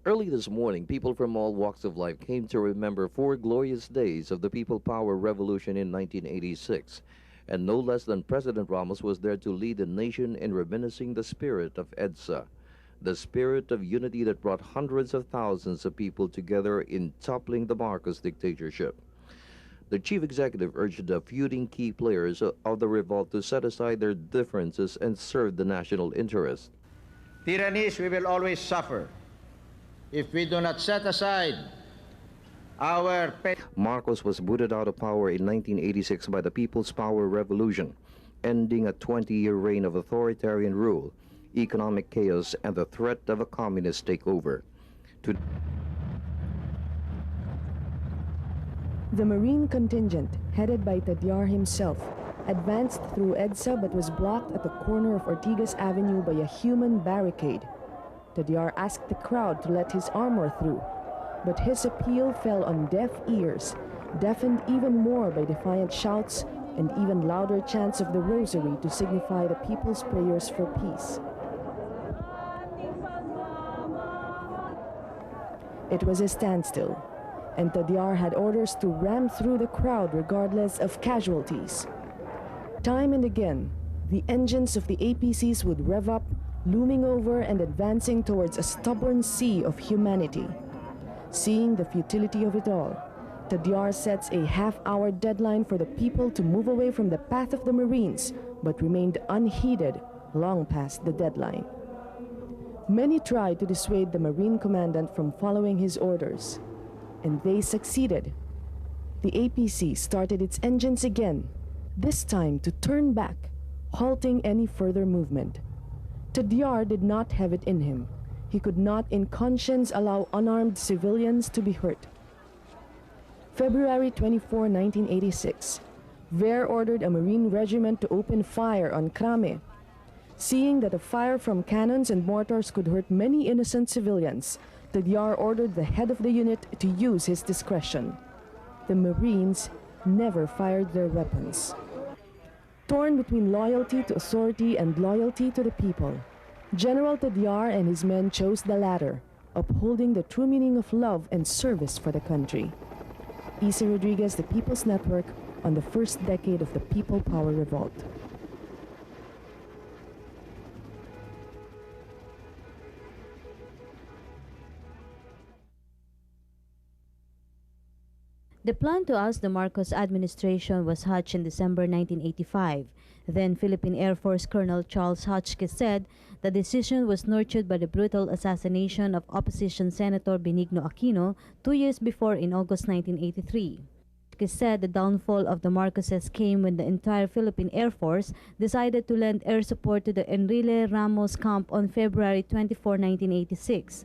Early this morning, people from all walks of life came to remember 4 glorious days of the People Power Revolution in 1986. And no less than President Ramos was there to lead the nation in reminiscing the spirit of EDSA, the spirit of unity that brought hundreds of thousands of people together in toppling the Marcos dictatorship. The chief executive urged the feuding key players of the revolt to set aside their differences and serve the national interest. Tyrannies we will always suffer if we do not set aside our... Marcos was booted out of power in 1986 by the People's Power Revolution, ending a 20-year reign of authoritarian rule, economic chaos, and the threat of a communist takeover. The Marine contingent, headed by Tadyar himself, advanced through EDSA but was blocked at the corner of Ortigas Avenue by a human barricade. Tadyar asked the crowd to let his armor through, but his appeal fell on deaf ears, deafened even more by defiant shouts and even louder chants of the rosary to signify the people's prayers for peace. It was a standstill, and Tadyar had orders to ram through the crowd regardless of casualties. Time and again, the engines of the APCs would rev up, looming over and advancing towards a stubborn sea of humanity. Seeing the futility of it all, Tadyar sets a half-hour deadline for the people to move away from the path of the Marines, but remained unheeded long past the deadline. Many tried to dissuade the Marine commandant from following his orders, and they succeeded. The APC started its engines again, this time to turn back, halting any further movement. Tadyar did not have it in him. He could not in conscience allow unarmed civilians to be hurt. February 24, 1986, Ver ordered a Marine regiment to open fire on Crame. Seeing that a fire from cannons and mortars could hurt many innocent civilians, Tadyar ordered the head of the unit to use his discretion. The Marines never fired their weapons. Torn between loyalty to authority and loyalty to the people, General Tadyar and his men chose the latter, upholding the true meaning of love and service for the country. Isa Rodriguez, The People's Network, on the first decade of the People Power Revolt. The plan to oust the Marcos administration was hatched in December 1985. Then Philippine Air Force Colonel Charles Hotchkiss said the decision was nurtured by the brutal assassination of opposition Senator Benigno Aquino 2 years before in August 1983. Hotchkiss said the downfall of the Marcoses came when the entire Philippine Air Force decided to lend air support to the Enrile Ramos camp on February 24, 1986.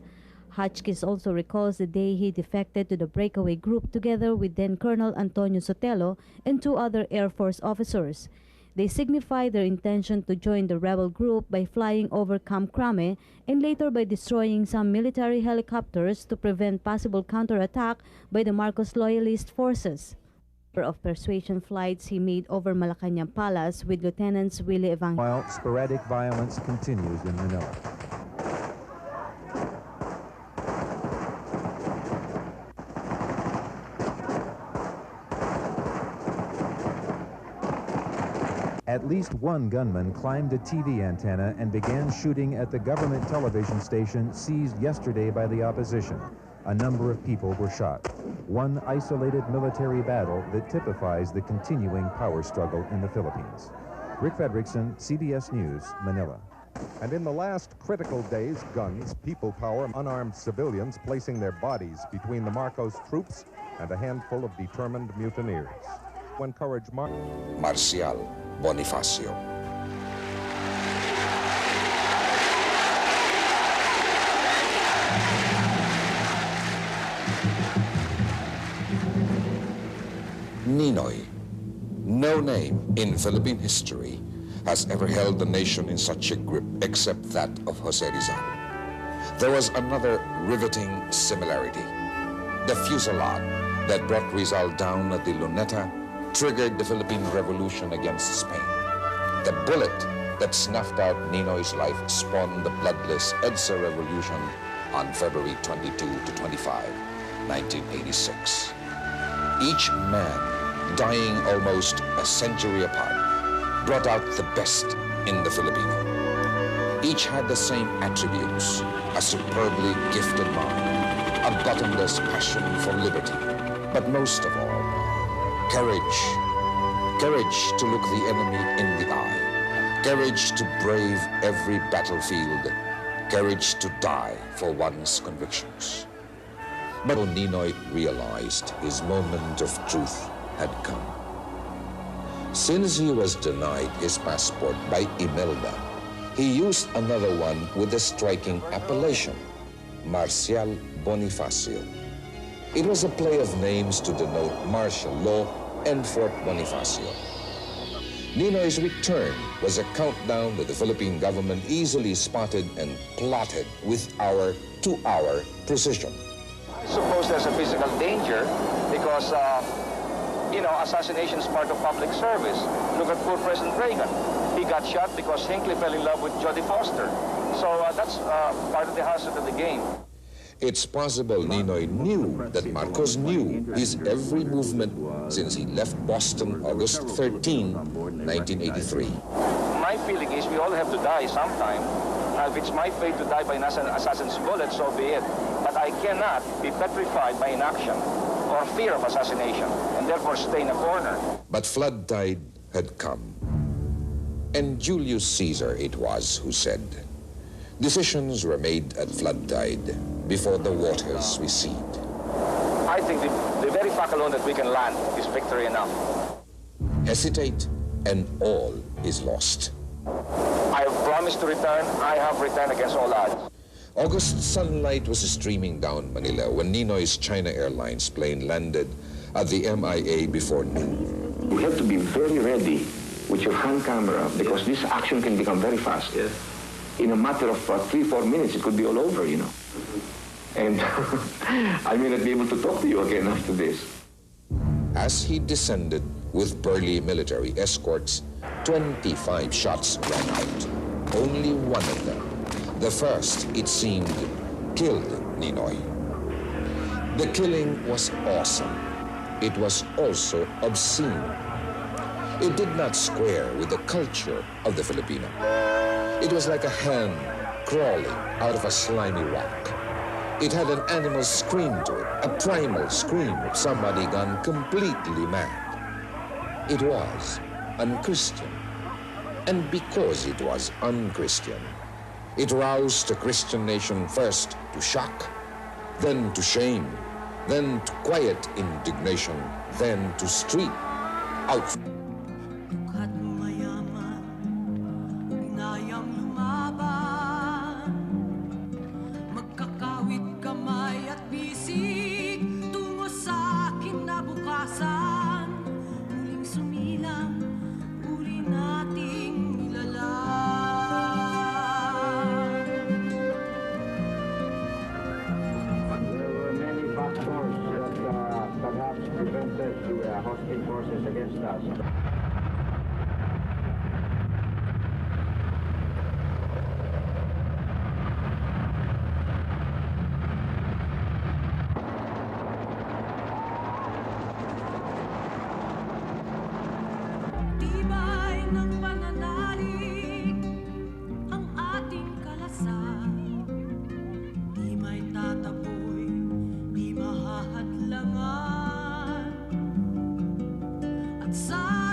Hotchkiss also recalls the day he defected to the breakaway group together with then Colonel Antonio Sotelo and 2 other Air Force officers. They signified their intention to join the rebel group by flying over Camp Crame and later by destroying some military helicopters to prevent possible counterattack by the Marcos loyalist forces. Of persuasion flights he made over Malacañang Palace with Lieutenants Willie Evangelista. While sporadic violence continues in Manila. At least one gunman climbed a TV antenna and began shooting at the government television station seized yesterday by the opposition. A number of people were shot. One isolated military battle that typifies the continuing power struggle in the Philippines. Rick Fredrickson, CBS News, Manila. And in the last critical days, guns, people power, unarmed civilians placing their bodies between the Marcos troops and a handful of determined mutineers. Encourage Marcial Bonifacio. Ninoy, no name in Philippine history has ever held the nation in such a grip except that of Jose Rizal. There was another riveting similarity. The fusillade that brought Rizal down at the Luneta triggered the Philippine Revolution against Spain. The bullet that snuffed out Ninoy's life spawned the bloodless EDSA Revolution on February 22 to 25, 1986. Each man, dying almost a century apart, brought out the best in the Filipino. Each had the same attributes: a superbly gifted mind, a bottomless passion for liberty, but most of all, courage. Courage to look the enemy in the eye, courage to brave every battlefield, courage to die for one's convictions. But Ninoy realized his moment of truth had come. Since he was denied his passport by Imelda, he used another one with a striking appellation, Marcial Bonifacio. It was a play of names to denote martial law and Fort Bonifacio. Ninoy's return was a countdown that the Philippine government easily spotted and plotted with our 2-hour precision. I suppose there's a physical danger because, assassination is part of public service. Look at poor President Reagan. He got shot because Hinckley fell in love with Jodie Foster. So that's part of the hazard of the game. It's possible Ninoy knew that Marcos knew his every movement since he left Boston August 13, 1983. My feeling is we all have to die sometime. If it's my fate to die by an assassin's bullet, so be it. But I cannot be petrified by inaction or fear of assassination, and therefore stay in a corner. But flood tide had come. And Julius Caesar it was who said, decisions were made at flood tide before the waters recede. I think the very fact alone that we can land is victory enough. Hesitate and all is lost. I have promised to return. I have returned against all odds. August sunlight was streaming down Manila when Ninoy's China Airlines plane landed at the MIA before noon. You have to be very ready with your hand camera because this action can become very fast. Yeah. In a matter of 3-4 minutes, it could be all over, you know. And I may not be able to talk to you again after this. As he descended with burly military escorts, 25 shots rang out. Only one of them, the first, it seemed, killed Ninoy. The killing was awesome. It was also obscene. It did not square with the culture of the Filipino. It was like a hand crawling out of a slimy rock. It had an animal scream to it, a primal scream of somebody gone completely mad. It was unchristian. And because it was unchristian, it roused the Christian nation first to shock, then to shame, then to quiet indignation, then to street out. hostile forces against us. Tibay ng pananalig ang ating kalasag. Di may tataboy, di mahahadlangan. At sa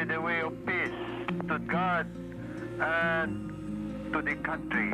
the way of peace to God and to the country.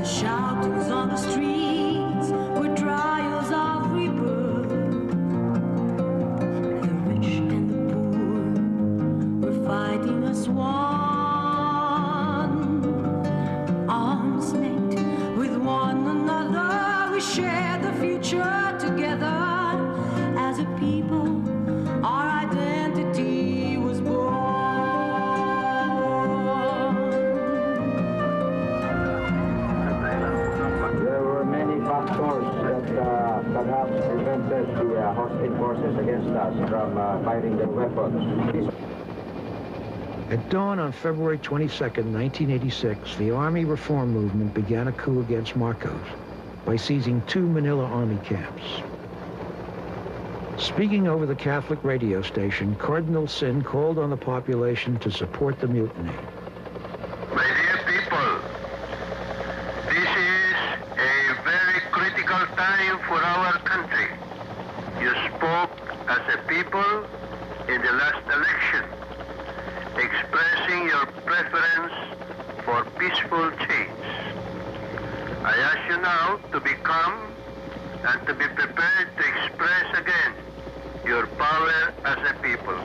Shoutings on the streets were trials of rebirth. The rich and the poor were fighting as one. Arms linked with one another, we share the future together. As a people, our identity was born. Factors that perhaps prevented the hostile forces against us from firing their weapons. At dawn on February 22nd, 1986, the Army Reform Movement began a coup against Marcos by seizing 2 Manila Army camps. Speaking over the Catholic radio station, Cardinal Sin called on the population to support the mutiny. My dear people, this is a very critical time for our country. You spoke as a people in the last election, expressing your preference for peaceful change. I ask you now to be calm and to be prepared to express again your power as a people.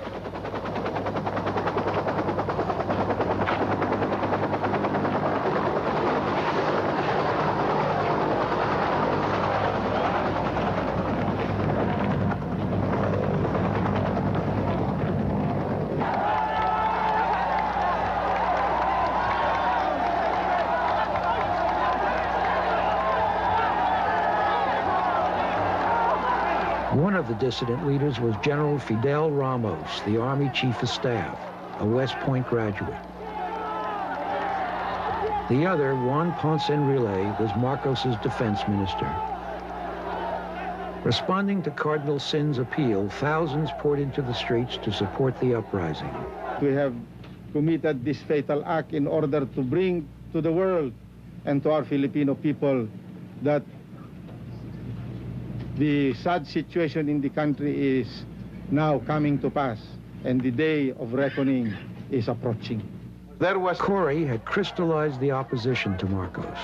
One of the dissident leaders was General Fidel Ramos, the Army Chief of Staff, a West Point graduate. The other, Juan Ponce Enrile, was Marcos's defense minister. Responding to Cardinal Sin's appeal, thousands poured into the streets to support the uprising. We have committed this fatal act in order to bring to the world and to our Filipino people that the sad situation in the country is now coming to pass, and the day of reckoning is approaching. Cory had crystallized the opposition to Marcos.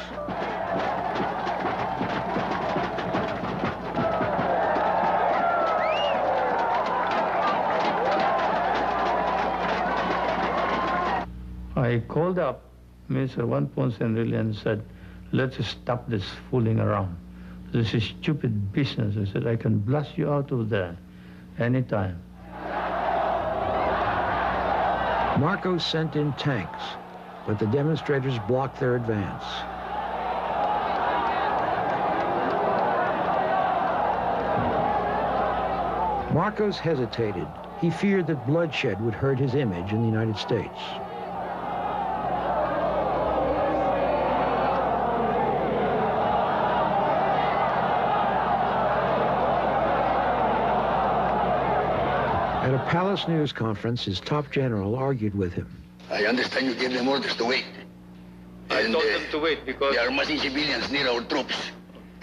I called up Mr. Juan Ponce Enrile and said, let's stop this fooling around. This is stupid business. I said, I can blast you out of there anytime. Marcos sent in tanks, but the demonstrators blocked their advance. Marcos hesitated. He feared that bloodshed would hurt his image in the United States. At a palace news conference, his top general argued with him. I understand you gave them orders to wait. I told them to wait because they are massing civilians near our troops,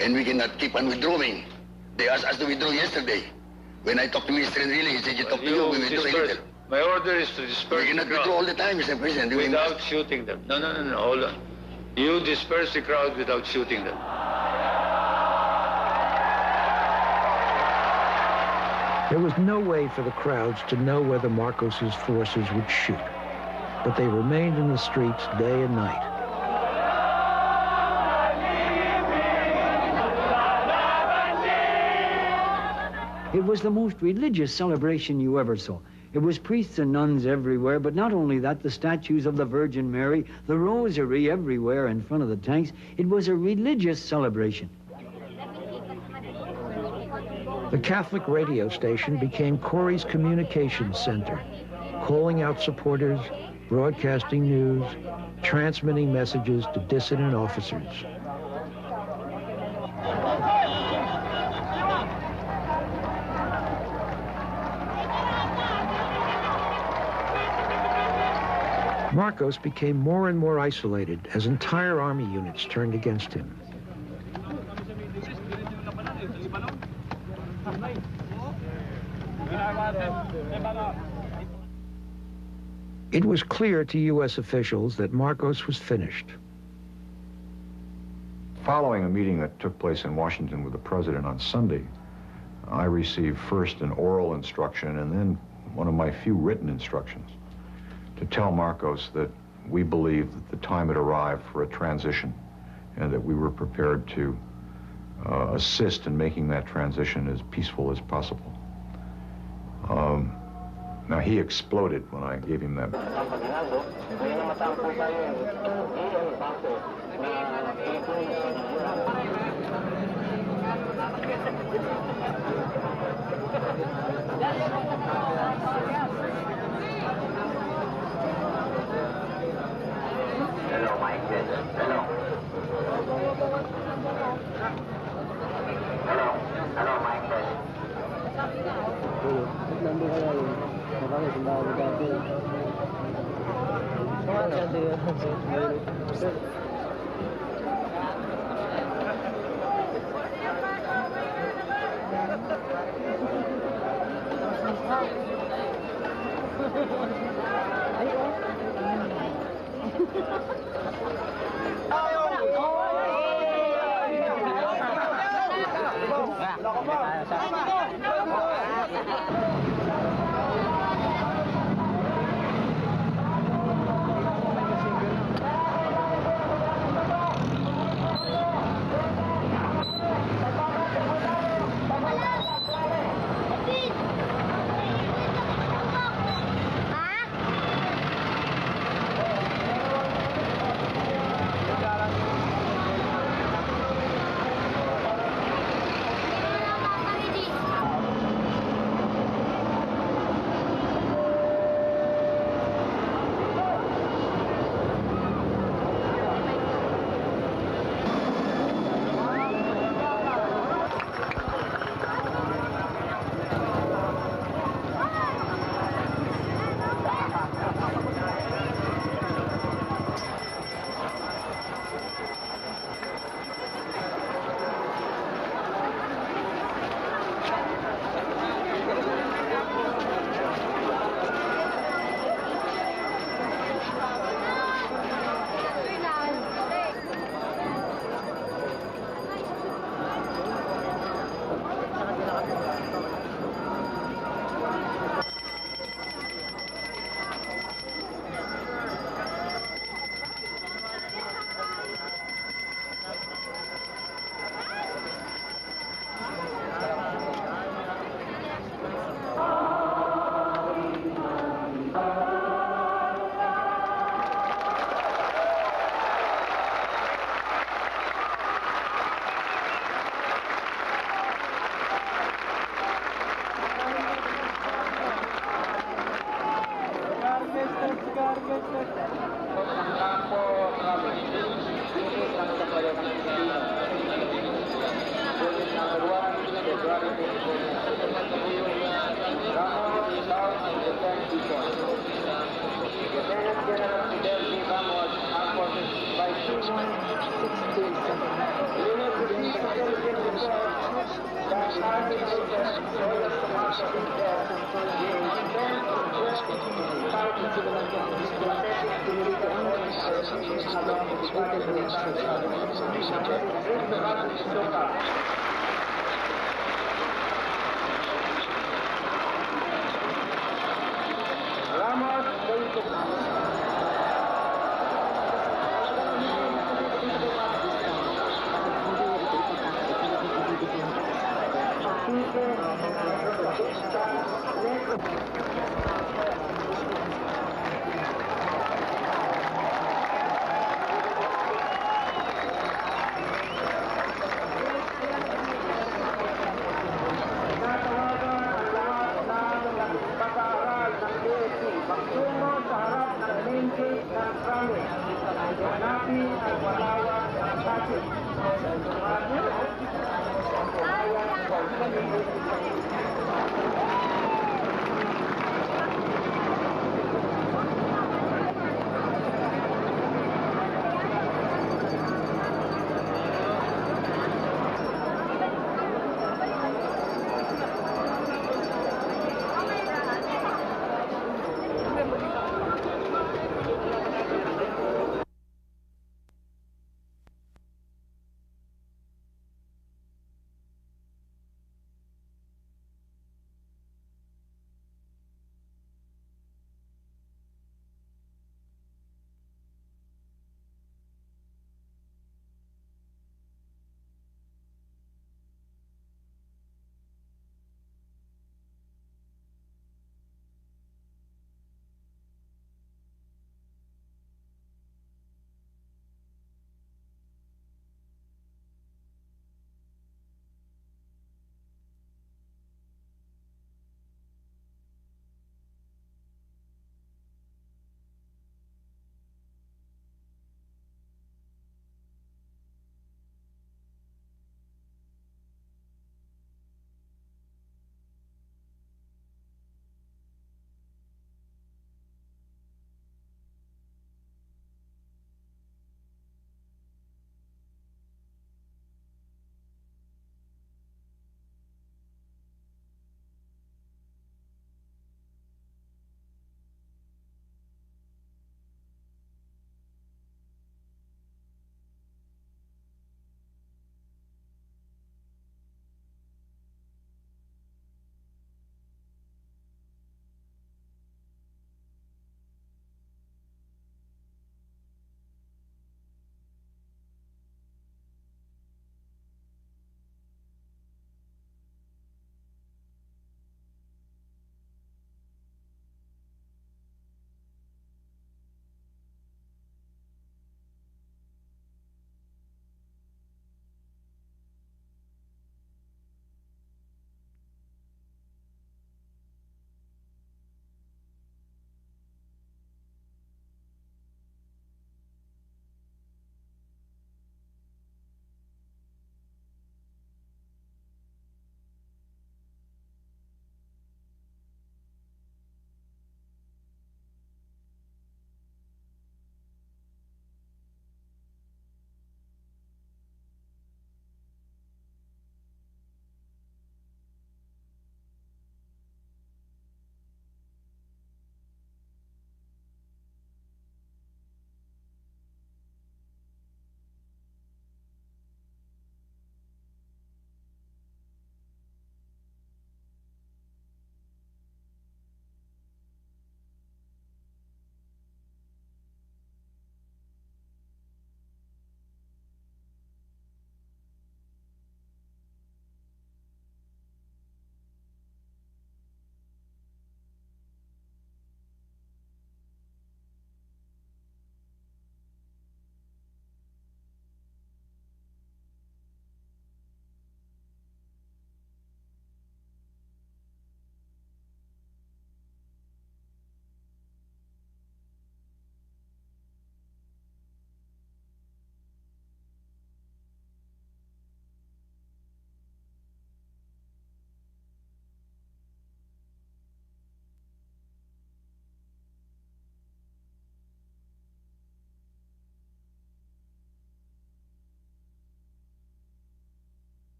and we cannot keep on withdrawing. They asked us to withdraw yesterday. When I talked to Mr. Enrile, he said you talk to you, we withdraw a little. My order is to disperse we cannot the crowd. withdraw all the time, Mr. President. Without shooting them. No, hold on. You disperse the crowd without shooting them. There was no way for the crowds to know whether Marcos's forces would shoot, but they remained in the streets day and night. It was the most religious celebration you ever saw. It was priests and nuns everywhere, but not only that, the statues of the Virgin Mary, the rosary everywhere in front of the tanks. It was a religious celebration. The Catholic radio station became Corey's communications center, calling out supporters, broadcasting news, transmitting messages to dissident officers. Marcos became more and more isolated as entire army units turned against him. It was clear to U.S. officials that Marcos was finished. Following a meeting that took place in Washington with the president on Sunday, I received first an oral instruction and then one of my few written instructions to tell Marcos that we believed that the time had arrived for a transition and that we were prepared to assist in making that transition as peaceful as possible. Now, he exploded when I gave him that. Hello, Mike. Hello. Hello, Mike. Thank you.